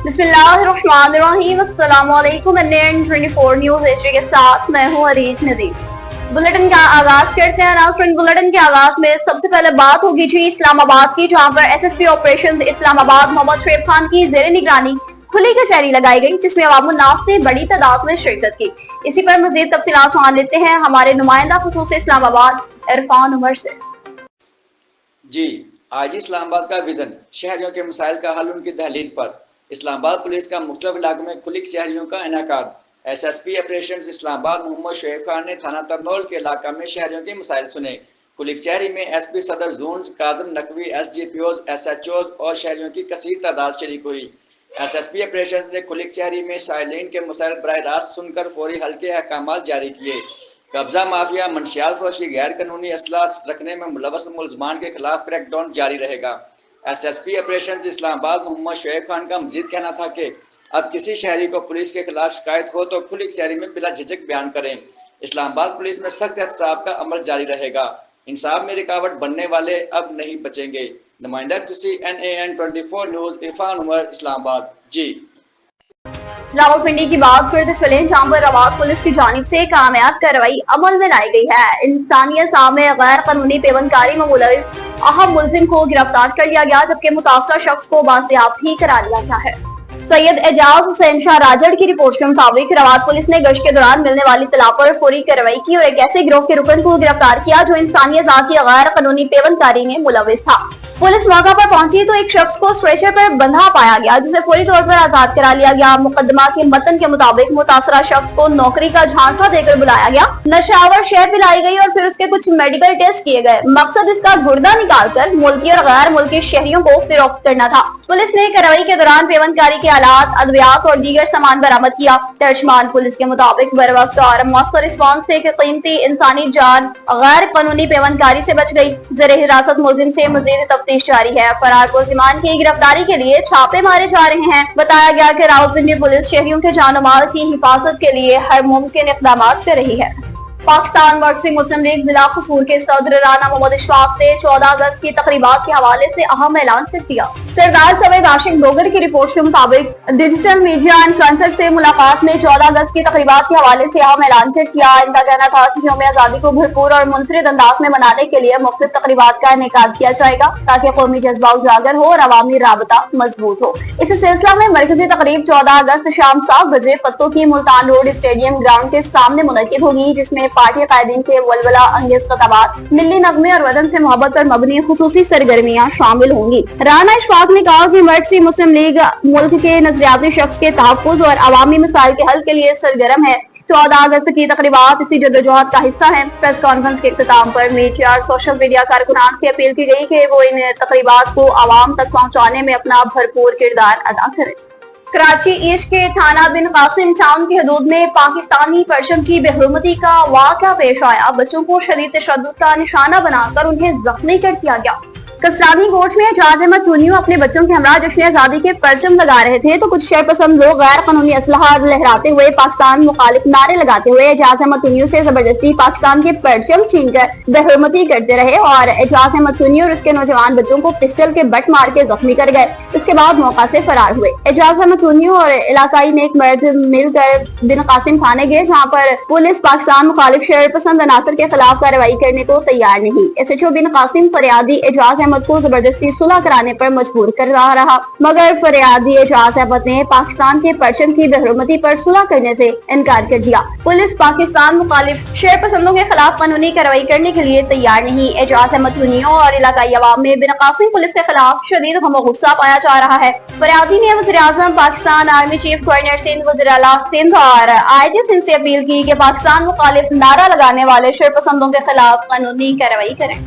बिस्मिल्लाहिर्रहमानिर्रहीम। अस्सलामुअलैकुम। NN24 news Asia के साथ मैं हूँ अरीज नदीम। बुलेटिन का आगाज करते हैं। अनाउंसमेंट बुलेटिन के आगाज में सबसे पहले बात होगी जी इस्लामाबाद की, जहाँ पर SSP ऑपरेशन इस्लामाबाद मोहम्मद शुएब खान की जेर निगरानी खुली कचहरी लगाई गई, जिसमें अवामुन्नास ने बड़ी तादाद में शिरकत की। इसी पर मजीद तफसीलात जान लेते हैं हमारे नुमाइंदा खुसूस इस्लामाबाद इरफान उमर से। जी, आज इस्लामाबाद का विजन शहरियों के मसाइल का हल उनकी दहलीज पर। इस्लामाबाद पुलिस का मुख्तलिफ इलाकों में खुली कचहरियों का इनेकाद। SSP ऑपरेशन इस्लामाबाद मोहम्मद शुएब खान ने थाना तरनौल के इलाका में शहरियों के मसाइल सुने। खुली कचहरी में SP सदर zone Kazim Naqvi, SDPOs, SHOs और शहरियों की कसीर तादाद शरीक हुई। SSP ऑपरेशन ने खुली कचहरी में साइलिन के मसाइल बराह रास्त सुनकर फौरी हल के अहकामात जारी किए। कब्जा माफिया, मंशियात फरोशी, गैर कानूनी असला रखने में मुलव्वस मुलजमान के खिलाफ क्रैकडाउन जारी रहेगा। SSP ऑपरेशन इस्लामाबाद मोहम्मद शुएब खान का मजीद कहना था कि अब किसी शहरी को पुलिस के खिलाफ शिकायत हो तो खुली कचहरी में बिला झिझक बयान करें। इस्लामाबाद पुलिस में सख्त एहतसाब का अमल जारी रहेगा। इंसाफ में रुकावट बनने वाले अब नहीं बचेंगे। नुमाइंदा खुशी NN24 न्यूज़ इरफान उमर, इस्लामाबाद। जी, रावलपिंडी की बात करते चले, जहाँ पर रवात पुलिस की जानिब से कामयाब कार्रवाई अमल में लाई गई है। इंसानियत सामने गैर कानूनी पेवनकारी में मुलविस अहम मुलजिम को गिरफ्तार कर लिया गया, जबकि मुतासरा शख्स को बाजियाब भी करा लिया गया है। सैयद एजाज हुसैन शाह राजड़ की रिपोर्ट के मुताबिक रवात पुलिस ने गश्त के दौरान मिलने वाली इत्तला पर फौरी कार्रवाई की और एक ऐसे गिरोह के रुकन को गिरफ्तार किया जो इंसानियत की गैर कानूनी पेवनकारी में मुलविस था। पुलिस मौका पर पहुंची तो एक शख्स को स्ट्रेचर पर बंधा पाया गया, जिसे फौरी तौर पर आजाद करा लिया गया। मुकदमा के मतन के मुताबिक मुतासरा शख्स को नौकरी का झांसा देकर बुलाया गया, नशावर शय पिलाई गई और फिर उसके कुछ मेडिकल टेस्ट किए गए। मकसद इसका गुर्दा निकालकर मुल्की और गैर मुल्की शहरियों को फिरोख्त करना था। पुलिस ने कार्रवाई के दौरान पेवनकारी के आलात, अद्वियात और दीगर सामान बरामद किया। तर्जमान पुलिस के मुताबिक बर वक्त और मौसर रिस्पॉन्स से कीमती इंसानी जान गैर कानूनी पेवनकारी से बच गई। ज़ेर हिरासत मुलजिम से मजीद तफ्तीश जारी है। फरार मुलजिमान की गिरफ्तारी के लिए छापे मारे जा रहे हैं। बताया गया कि रावलपिंडी पुलिस शहरियों के जान और माल की हिफाजत के लिए हर मुमकिन इक़दाम कर रही है। पाकिस्तान वर्किंग मुस्लिम लीग जिला कसूर के सदर राना मोहम्मद इशफाक ने 14 अगस्त की तकरीबात के हवाले से अहम ऐलान कर दिया। सरदार जावेद आशिक डोगर की रिपोर्ट के मुताबिक डिजिटल मीडिया एंड कंसर्ट से मुलाकात में 14 अगस्त की तकरीबात के हवाले से अहम ऐलान कर दिया। इनका कहना था कि यौम आजादी को भरपूर और मुनफरिद अंदाज में मनाने के लिए मुख्तलिफ तकरीबात का इनेकाद किया जाएगा, ताकि कौमी जज्बा उजागर हो और अवामी राबता मजबूत हो। इस सिलसिला में मरकजी तकरीब 14 अगस्त शाम 7 बजे पत्तों की मुल्तान रोड स्टेडियम ग्राउंड के सामने मुनक्किद होगी, जिसमें पार्टी कायदीन के वलवला अंगेज खिताबात, मिली नगमे और वतन से मोहब्बत पर मबनी खुसूसी सरगर्मियां शामिल होंगी। राना इशफाक ने कहा कि मर्कजी मुस्लिम लीग मुल्क के नजरियाती शख्स के तहफ्फुज़ और अवामी मसाइल के हल के लिए सरगर्म है। 14 अगस्त की तकरीबात इसी जद्दोजहद का हिस्सा है। प्रेस कॉन्फ्रेंस के इख्तिताम पर मीडिया और सोशल मीडिया कारकुनान से अपील की गई कि वो इन तकरीबात को आवाम तक पहुँचाने में अपना भरपूर किरदार अदा करें। कराची ईस्ट के थाना बिन कासिम टाउन की हदूद में पाकिस्तानी परचम की बेहुरमती का वाक़या पेश आया। बच्चों को शदीद तशद्दुद का निशाना बनाकर उन्हें जख्मी कर दिया गया। कसरानी कोर्ट में एजाज अहमद चुनियो अपने बच्चों के हमरा जश्न आजादी के परचम लगा रहे थे तो कुछ शरपसंद लोग गैर कानूनी असलहा लहराते हुए पाकिस्तान मुखालिफ नारे लगाते हुए एजाज अहमद चुनियो से जबरदस्ती पाकिस्तान के परचम छीनकर बेहुरमती करते रहे और एजाज अहमद चुनियो और उसके नौजवान बच्चों को पिस्टल के बट मार के जख्मी कर गए। इसके बाद मौका से फरार हुए। एजाज अहमद चुनियो और इलाकाई नेक मर्द मिलकर बिन कासिम थाने गए, जहाँ पर पुलिस पाकिस्तान मुखालिफ शरपसंद अनासर के खिलाफ कार्रवाई करने को तैयार नहीं। SHO बिन कासिम फरियादी एजाज अहमद को जबरदस्ती सुलह कराने पर मजबूर कर रहा, मगर फरियादी एजाज अहमद ने पाकिस्तान के परचम की बेहुरमती पर सुलह करने से इनकार कर दिया। पुलिस पाकिस्तान मुखालिफ शरपसंदों के खिलाफ कानूनी कार्रवाई करने के लिए तैयार नहीं। एजाज अहमद चुनियो और इलाकाई अवाम में बिन कासिम पुलिस के खिलाफ शदीद गम गुस्सा पाया जा रहा है। फरियादी ने वज़ीर आज़म Pakistan, army chief governor Sindh, वज़ीर आला सिंध और IG सिंध से अपील की कि पाकिस्तान मुखालिफ नारा लगाने वाले शरपसंदों के खिलाफ कानूनी कार्रवाई करें।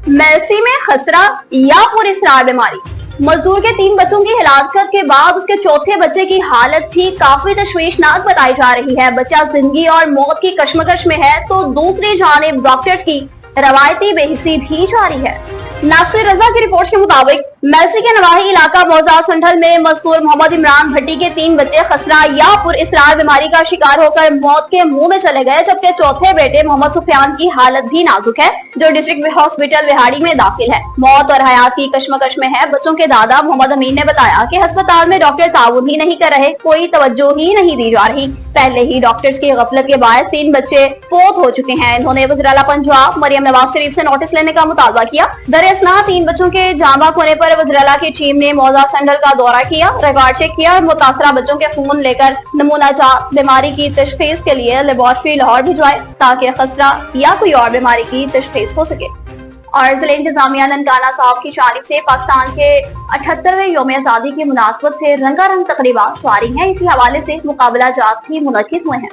मेलसी में खसरा या पुरस्रार बीमारी। मजदूर के 3 बच्चों की हिलाकत के बाद उसके चौथे बच्चे की हालत भी काफी तशवीशनाक बताई जा रही है। बच्चा जिंदगी और मौत की कश्मकश में है तो दूसरी जानिब डॉक्टर्स की रवायती बेहिसी भी जारी है। नासिर रजा की रिपोर्ट के मुताबिक मेलसी के नवाही इलाका मौजा संठल में मजदूर मोहम्मद इमरान भट्टी के 3 बच्चे खसरा या पुरइसरार बीमारी का शिकार होकर मौत के मुंह में चले गए, जबकि चौथे बेटे मोहम्मद सुफियान की हालत भी नाजुक है, जो डिस्ट्रिक्ट हॉस्पिटल विहाड़ी में दाखिल है। मौत और हयात की कश्मकश में है। बच्चों के दादा मोहम्मद अमीन ने बताया कि अस्पताल में डॉक्टर ताउन ही नहीं कर रहे, कोई तवज्जो ही नहीं दी जा रही। पहले ही डॉक्टर्स की गफलत के बायस 3 बच्चे फोत हो चुके हैं। इन्होंने वज़ीर आला पंजाब मरियम नवाज शरीफ से नोटिस लेने का मुतालबा किया। दरअसल 3 बच्चों के जान बाक होने पर वज़ीर आला की टीम ने मौजा संडल का दौरा किया, रिकॉर्ड चेक किया और मुतासरा बच्चों के खून लेकर नमूना जांच बीमारी की तशखीस के लिए लेबोरेटरी लाहौर भिजवाए, ताकि खसरा या कोई और बीमारी की तशखीस हो सके। और जिला इंतजामिया ननकाना साहब की जानिब से पाकिस्तान के 78वें यौम आजादी की मुनासबत से रंगारंग तकरीबात जारी हैं। इसी हवाले से मुकाबला जात भी मुनक्किद हुए हैं।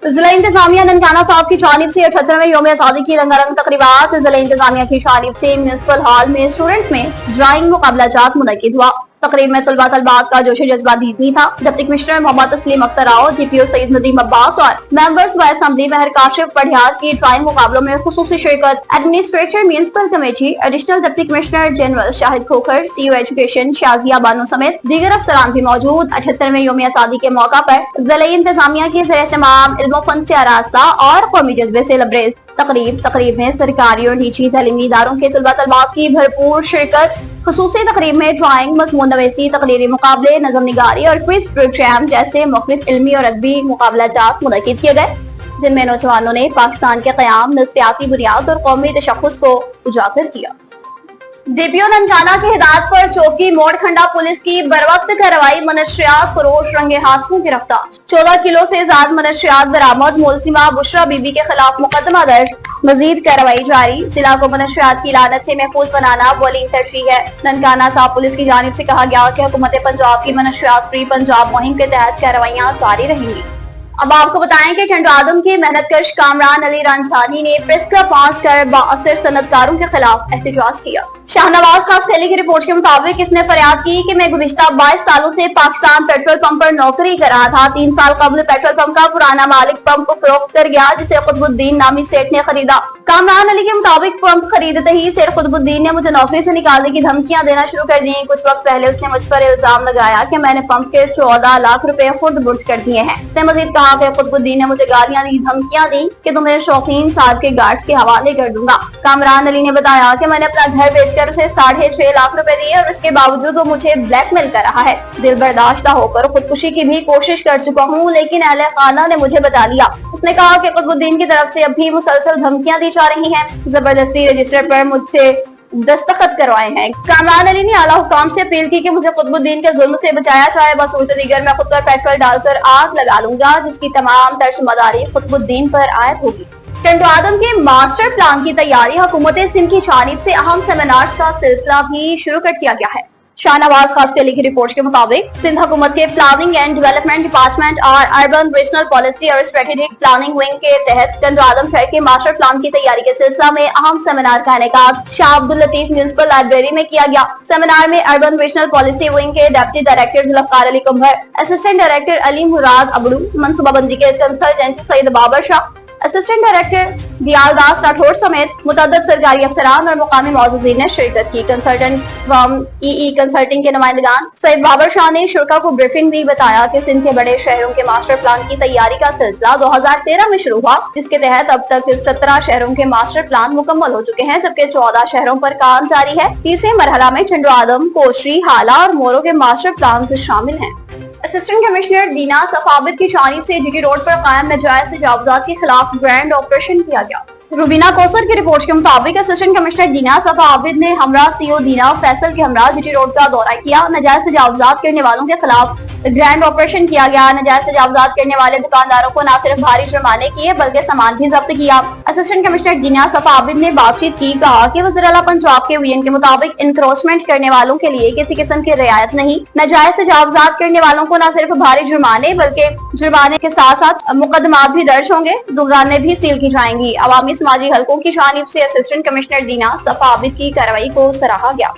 जिला इंतजामिया ननकाना साहब की जानिब से 78वें यौम आजादी की रंगारंग तकरीबात जिला इंतजामिया की जानिब से म्युनिसिपल हॉल में स्टूडेंट्स में ड्राइंग मुकाबला जात मुनक्किद हुआ। तकरीब में तलबा तलबात का जोश जज्बा दीदनी था। डिप्टी कमिश्नर मोहम्मद तस्लीम अख्तर राव, डीपीओ सईद नदीम अब्बास और मेंबर्स व असेंबली महर काशिफ पढ़ियार की ड्राइंग मुकाबलों में खुसूसी शिरकत administrator municipal committee, additional deputy commissioner general Shahid Khokhar, CEO education Shazia Bano समेत दीगर अफसरान भी मौजूद। 78वें यौम आजादी के मौका पर जिला इंतजामिया के ज़ेर-ए-एहतमाम इल्म फन से आरास्ता और कौमी जज्बे से लबरेज तकरीब में सरकारी और निजी तालीमी इदारों के तलबा तलबात की भरपूर शिरकत। खुसूसी तकरीब में ड्राइंग, मज़मून नवीसी, तकरीरी मुकाबले, नज़म निगारी और क्विज प्रोग्राम जैसे मुख्तलिफ इल्मी और अदबी मुकाबला जात मुनक्किद किए गए, जिनमें नौजवानों ने पाकिस्तान के क़याम, नस्लियाती बुनियाद और कौमी तशख़्ख़ुस को उजागर किया। डीपीओ ननकाना की हिदायत पर चौकी मोड़खंडा पुलिस की बरवक्त कार्रवाई, मनशियात फरोश रंगे हाथों गिरफ्तार। 14 किलो से ज्यादा मनशियात बरामद, मुलजिमा बुशरा बीबी के खिलाफ मुकदमा दर्ज, मजीद कार्रवाई जारी। जिला को मनशियात की लानत से महफूज बनाना अव्वलीन तरजीह है। ननकाना साहब पुलिस की जानिब से कहा गया कि हुकूमत पंजाब की मनशियात फ्री पंजाब मुहिम के तहत कार्रवाइयां जारी रहेंगी। अब आपको बताएं कि चंद आदम के मेहनतकश कामरान अली रांझानी ने प्रेस क्लब पहुंच कर बाअसर सनतकारों के खिलाफ एहतजाज किया। शाहनवाज खास कैली की रिपोर्ट के मुताबिक इसने फरियाद की कि मैं गुज़िश्ता 22 सालों से पाकिस्तान पेट्रोल पंप पर नौकरी कर रहा था। 3 साल कबल पेट्रोल पंप का पुराना मालिक पंप को फरोख्त कर गया, जिसे कुतुबुद्दीन नामी सेठ ने खरीदा। कामरान अली के मुताबिक पंप खरीदते ही सेठ कुतुबुद्दीन ने मुझे नौकरी से निकालने की धमकियां देना शुरू कर दी। कुछ वक्त पहले उसने मुझ पर इल्जाम लगाया कि मैंने पंप के 14 लाख रुपए खुद बुर्द कर दिए हैं। उसने मजीद कहा कि कुतुबुद्दीन ने मुझे गालियां दी, धमकियां दी कि तुम्हें शौकीन साहब के गार्ड्स के हवाले कर दूंगा। कामरान अली ने बताया कि मैंने अपना घर बेचकर उसे 6.5 लाख रुपए दिए और इसके बावजूद वो मुझे ब्लैकमेल कर रहा है। दिल बर्दाश्ता होकर खुदकुशी की भी कोशिश कर चुका हूँ, लेकिन अहले खाना ने मुझे बचा लिया। उसने कहा कि कुतुबुद्दीन की तरफ से अभी मुसलसल धमकियां दी जा रही हैं, जबरदस्ती रजिस्टर पर मुझसे दस्तखत करवाए हैं। कामरान अली ने आला हुकाम से अपील की कि मुझे कुतुबुद्दीन के जुल्म से बचाया जाए, बस उल्टे दीगर मैं खुद पर पेट्रोल डालकर आग लगा लूंगा, जिसकी तमाम तर्जमदारी कुतुबुद्दीन पर आयद होगी। चंद आदम के मास्टर प्लान की तैयारी, हुकूमत सिंध की जानिब से अहम सेमिनार का सिलसिला भी शुरू कर दिया गया है। शाहनवाज खास कैली की रिपोर्ट के मुताबिक सिंध हुकूमत के प्लानिंग एंड डेवलपमेंट डिपार्टमेंट और अर्बन रीजनल पॉलिसी और स्ट्रेटेजिक प्लानिंग विंग के तहत चंद आदम शहर के मास्टर प्लान की तैयारी के सिलसिला में अहम सेमिनार का इनेकाद शाह अब्दुल लतीफ म्युनिसिपल लाइब्रेरी में किया गया। सेमिनार में अर्बन रीजनल पॉलिसी विंग के deputy director Zulfiqar Ali Kumbhar, assistant director Ali Murad Abro, मनसूबाबंदी के consultant Saeed Babar Shah, assistant director Dayaldas Rathore समेत मुतअद्दिद सरकारी अफसरान और मुकामी मौजूदीन ने शिरकत की। कंसल्टेंट फ्रॉम ईई कंसल्टिंग के नुमाइंदगान सईद बाबर शाह ने शुरा को ब्रीफिंग दी। बताया कि सिंध के बड़े शहरों के मास्टर प्लान की तैयारी का सिलसिला 2013 में शुरू हुआ, जिसके तहत अब तक 17 शहरों के मास्टर प्लान मुकम्मल हो चुके हैं, जबकि 14 शहरों पर काम जारी है। तीसरे मरहला में चंद आदम, कोशरी, हाला और मोरो के मास्टर प्लान शामिल हैं। असिस्टेंट कमिश्नर दीना सफाविद की जानिब से जीटी रोड पर कायम नाजायज तजावुजात के खिलाफ ग्रैंड ऑपरेशन किया गया। रुबीना कौसर की रिपोर्ट के मुताबिक असिस्टेंट कमिश्नर दीना सफाविद ने हमरा सीओ दीना फैसल के हमरा जीटी रोड का दौरा किया। नाजायज तजावुजात करने वालों के खिलाफ ग्रैंड ऑपरेशन किया गया। नाजायज तजावुजात करने वाले दुकानदारों को न सिर्फ भारी जुर्माने किए बल्कि सामान भी जब्त किया। असिस्टेंट कमिश्नर दीना सफाविद ने बातचीत की, कहा कि वज़ीर आला पंजाब के वीएन के मुताबिक इंक्रोचमेंट करने वालों के लिए किसी किस्म की रियायत नहीं। नाजायज तजावुजात करने वालों को न सिर्फ भारी जुर्माने बल्कि जुर्माने के साथ साथ मुकदमात भी दर्ज होंगे, दुकानें भी सील की जाएंगी। अवामी समाजी हलकों की जानिब से असिस्टेंट कमिश्नर दीना सफाविद की कार्रवाई को सराहा गया।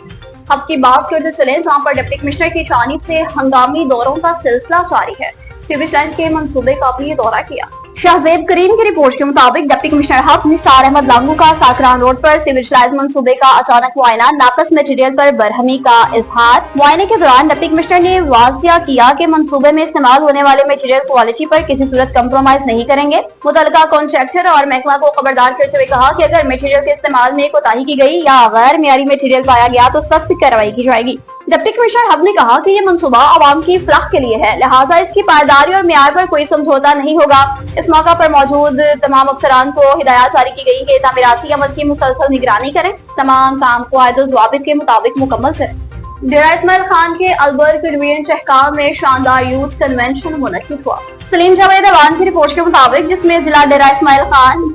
अब की बात करते चले जहां पर डिप्टी कमिश्नर की जानिब से हंगामी दौरों का सिलसिला जारी है। सीवेज लाइन के मंसूबे का भी दौरा किया। शाहजेब करीम की रिपोर्ट के मुताबिक डिप्टी कमिश्नर हक निसार अहमद लांगू का साकरान रोड पर सिविल सप्लाईज मंसूबे का अचानक मुआयना, नाकस मटीरियल पर बरहमी का इजहार। मुआयने के दौरान डिप्टी कमिश्नर ने वाजिया किया कि मंसूबे में इस्तेमाल होने वाले मटीरियल क्वालिटी पर किसी सूरत कम्प्रोमाइज नहीं करेंगे। मुतल्लिका कॉन्ट्रैक्टर और महकमा को खबरदार करते हुए कहा कि अगर मटीरियल के इस्तेमाल में कोताही की गई या गैर मियारी मटीरियल पाया गया तो सख्त कार्रवाई की जाएगी। डिप्टी कमिश्नर हक ने कहा कि ये मंसूबा आवाम की फलाह के लिए है, लिहाजा इसकी पायदारी और मियार पर कोई समझौता नहीं होगा। इस मौका पर मौजूद तमाम अफसरान को हिदायत जारी की गई कि तामीराती अमल की मुसलसल निगरानी करें, तमाम काम कायदे ज़वाबित के मुताबिक मुकम्मल करें। डेरा इस्माइल खान के अलबर्ग डिवीजन चहकाम में शानदार यूथ कन्वेंशन मुनक्किद हुआ। सलीम जावेद अवान की रिपोर्ट के मुताबिक जिसमें जिला डेरा इस्माइल खान,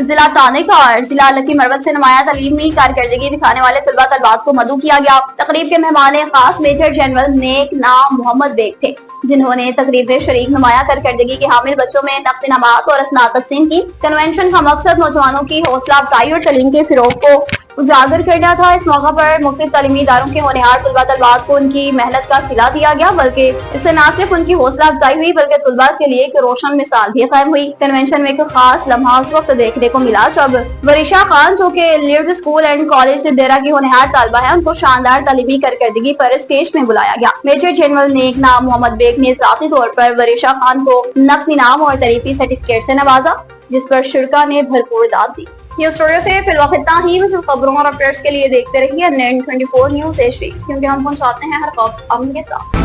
जिला तानिक और जिला लकी मरवत से नुमाया तलीमी कारकर्दगी दिखाने वाले तलबा तलबात को मदऊ किया गया। तकरीब के मेहमान खास मेजर जनरल नेक नाम मोहम्मद बेग थे, जिन्होंने तकरीब में शरीक नुमाया कारकर्दगी के हामिल बच्चों में नक़द इनामात और असनाद तकसीम की। कन्वेंशन का मकसद नौजवानों की हौसला अफजाई और तलीम के फिरोग को उजागर करना था। इस मौका पर मुख्तलिफ तालीमी इदारों के होनहार तलबा तलबात को उनकी मेहनत का सिला दिया गया, बल्कि इससे न सिर्फ उनकी हौसला अफजाई हुई बल्कि तलबा के लिए एक रोशन मिसाल भी कायम हुई। कन्वेंशन में एक खास लम्हा उस वक्त देखने को मिला जब वरीशा खान, जो कि लीड्स स्कूल एंड कॉलेज डेरा की होनहार तालिबा है, उनको शानदार तालीमी कारकर्दगी पर स्टेज में बुलाया गया। मेजर जनरल नेक नाम मोहम्मद बेग ने ज़ाती तौर पर वरीशा खान को नक़द इनाम और तरीफी सर्टिफिकेट से नवाजा, जिस पर शुरका ने भरपूर दाद दी। ये स्टूडियो से फिलहाल इतना ही। मज़ीद खबरों और अपडेट्स के लिए देखते रहिए N24 न्यूज़ HD, क्योंकि हम पहुंचाते हैं हर खबर आपके साथ।